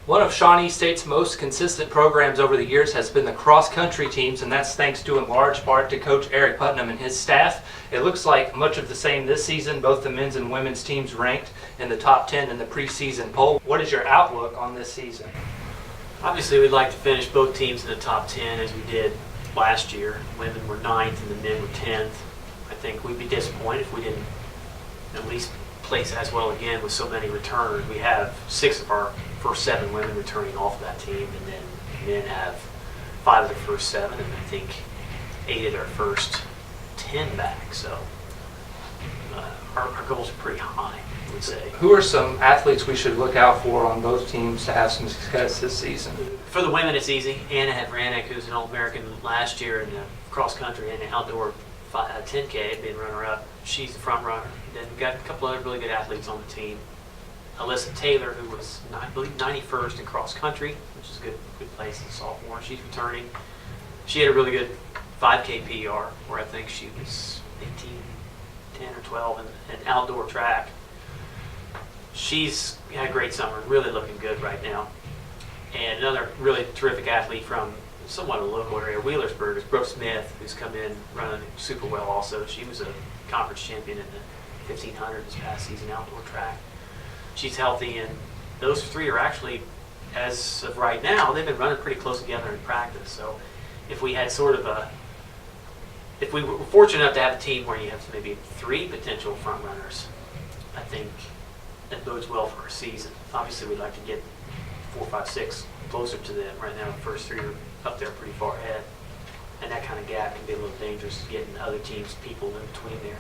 One of Shawnee State's most consistent programs over the years has been the cross-country teams, and that's thanks to in large part to Coach Eric Putnam and his staff. It looks like much of the same this season. Both the men's and women's teams ranked in the top 10 in the preseason poll. What is your outlook on this season? Obviously, we'd like to finish both teams in the top 10 as we did last year. Women were 9th and the men were 10th. I think we'd be disappointed if we didn't at least place as well again with so many returners. We have 6 of our first 7 women returning off of that team, and then men have 5 of the first 7, and I think 8 of their first 10 back. So our goals are pretty high, I would say. Who are some athletes we should look out for on both teams to have some success this season? For the women, it's easy. Anna Havranek, who's an All-American last year in the cross-country and the outdoor 10K, being runner-up. She's the front runner. Then we've got a couple other really good athletes on the team. Alyssa Taylor, who was, I believe, 91st in cross-country, which is a good place as a sophomore. She's returning. She had a really good 5K PR, where I think she was 18, 10 or 12 in outdoor track. She's had a great summer, really looking good right now. And another really terrific athlete from somewhat a local area, Wheelersburg, is Brooke Smith, who's come in running super well also. She was a conference champion in the 1500 this past season outdoor track. She's healthy, and those 3 are actually, as of right now, they've been running pretty close together in practice. So if we had if we were fortunate enough to have a team where you have maybe 3 potential front runners, I think that bodes well for our season. Obviously, we'd like to get 4, 5, 6 closer to them. Right now, the first 3 are up there pretty far ahead, and that kind of gap can be a little dangerous, getting other teams' people in between there.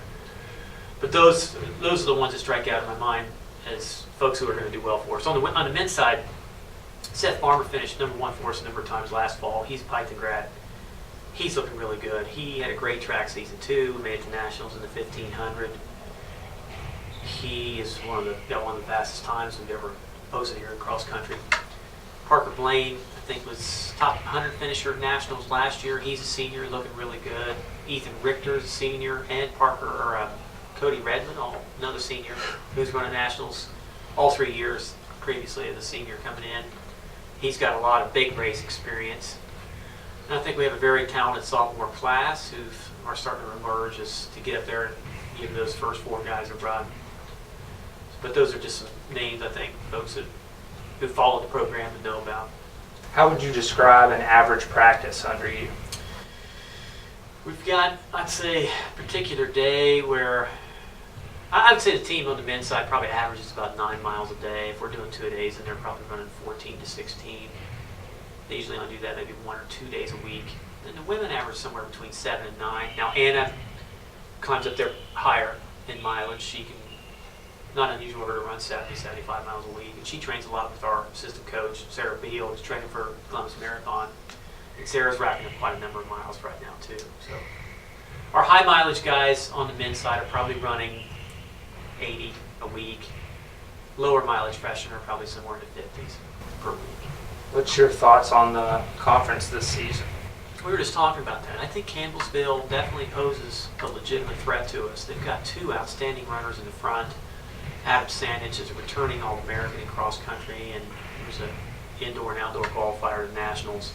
But those are the ones that strike out in my mind as folks who are going to do well for us. On the men's side, Seth Farmer finished number 1 for us a number of times last fall. He's a Python grad. He's looking really good. He had a great track season too. Made it to nationals in the 1500. He is got one of the fastest times we've ever posted here in cross country. Parker Blaine, I think, was top 100 finisher at nationals last year. He's a senior, looking really good. Ethan Richter is a senior, and Cody Redmond, another senior, who's running nationals all 3 years previously as a senior coming in. He's got a lot of big race experience. And I think we have a very talented sophomore class who are starting to emerge as to get up there and give those first 4 guys a run. But those are just some names, I think, folks who follow the program and know about. How would you describe an average practice under you? We've got, I'd say, a particular day where I would say the team on the men's side probably averages about 9 miles a day. If we're doing 2 days, then they're probably running 14 to 16. They usually only do that maybe 1 or 2 days a week. And the women average somewhere between 7 and 9. Now Anna climbs up there higher in mileage. She can, not unusual for her to run 70, 75 miles a week. And she trains a lot with our assistant coach, Sarah Beal, who's training for Columbus Marathon. And Sarah's racking up quite a number of miles right now too. So our high mileage guys on the men's side are probably running 80 a week. Lower mileage freshmen are probably somewhere in the 50s per week. What's your thoughts on the conference this season? We were just talking about that. I think Campbellsville definitely poses a legitimate threat to us. They've got 2 outstanding runners in the front. Adam Sandich is a returning All-American in cross country, and he was an indoor and outdoor qualifier at nationals.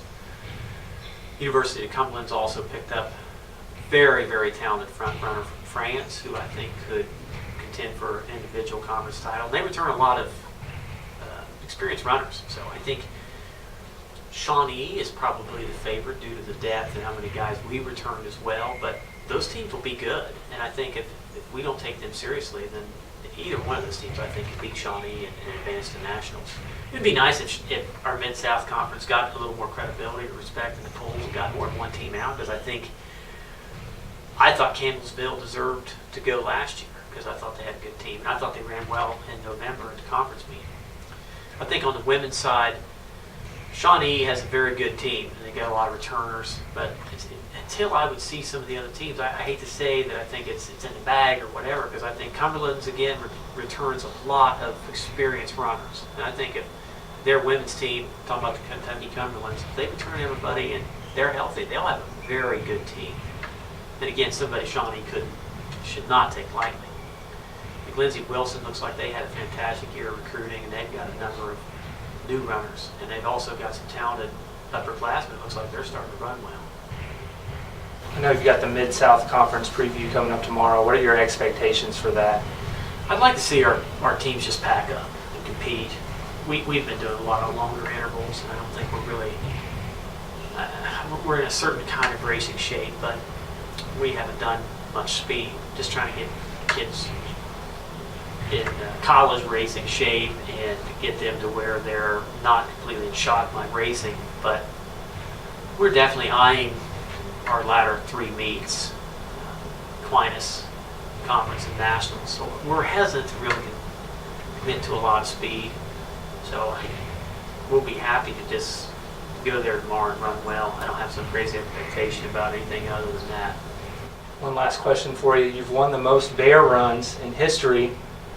University of Cumberland's also picked up a very, very talented front runner from France, who I think could contend for an individual conference title. And they return a lot of experienced runners. So I think Shawnee is probably the favorite due to the depth and how many guys we returned as well. But those teams will be good. And I think if we don't take them seriously, then either one of those teams, I think, could beat Shawnee and advance to nationals. It would be nice if our Mid-South Conference got a little more credibility or respect in the polls and got more than 1 team out, because I thought Campbellsville deserved to go last year because I thought they had a good team. And I thought they ran well in November at the conference meeting. I think on the women's side, Shawnee has a very good team, and they got a lot of returners, but until I would see some of the other teams, I hate to say that I think it's in the bag or whatever, because I think Cumberland's, again, returns a lot of experienced runners. And I think if their women's team, talking about the Kentucky Cumberlands, if they return everybody and they're healthy, they'll have a very good team. And again, somebody Shawnee should not take lightly. I think Lindsey Wilson looks like they had a fantastic year of recruiting, and they've got a number of new runners, and they've also got some talented upperclassmen. It looks like they're starting to run well. I know you've got the Mid-South Conference preview coming up tomorrow. What are your expectations for that? I'd like to see our teams just pack up and compete. We've been doing a lot of longer intervals, and I don't think we're really we're in a certain kind of racing shape, but we haven't done much speed. Just trying to get kids in college racing shape and get them to where they're not completely in shock by racing. But we're definitely eyeing our latter 3 meets, Aquinas, Conference, and Nationals. So we're hesitant to really commit to a lot of speed. So we'll be happy to just go there tomorrow and run well. I don't have some crazy expectation about anything other than that. One last question for you. You've won the most bear runs in history.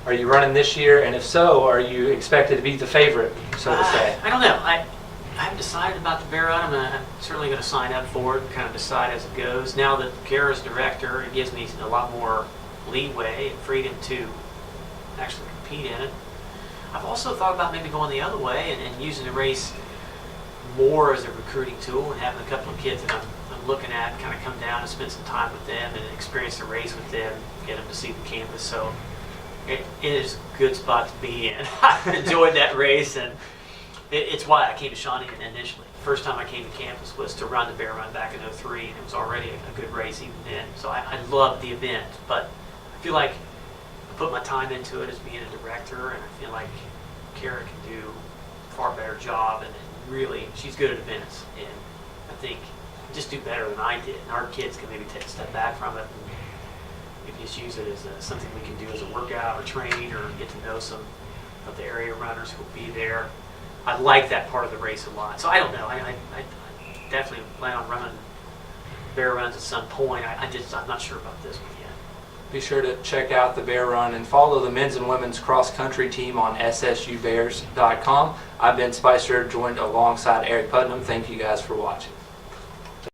Are you running this year? And if so, are you expected to be the favorite, so to say? I don't know. I haven't decided about the bear run. I'm certainly going to sign up for it and kind of decide as it goes. Now that Kara's director, it gives me a lot more leeway and freedom to actually compete in it. I've also thought about maybe going the other way and using the race more as a recruiting tool and having a couple of kids that I'm looking at kind of come down and spend some time with them and experience the race with them, get them to see the campus. So it is a good spot to be in. I've enjoyed that race, and it's why I came to Shawnee initially. The first time I came to campus was to run the bear run back in '03, and it was already a good race even then. So I loved the event, but I feel like I put my time into it as being a director, and I feel like Kara can do a far better job, and really, she's good at events, and I think just do better than I did. And our kids can maybe take a step back from it, and we can just use it as something we can do as a workout or train or get to know some of the area runners who will be there. I like that part of the race a lot. So I don't know. I definitely plan on running bear runs at some point. I'm not sure about this one yet. Be sure to check out the bear run and follow the men's and women's cross-country team on SSUbears.com. I've been Spicer, joined alongside Eric Putnam. Thank you guys for watching.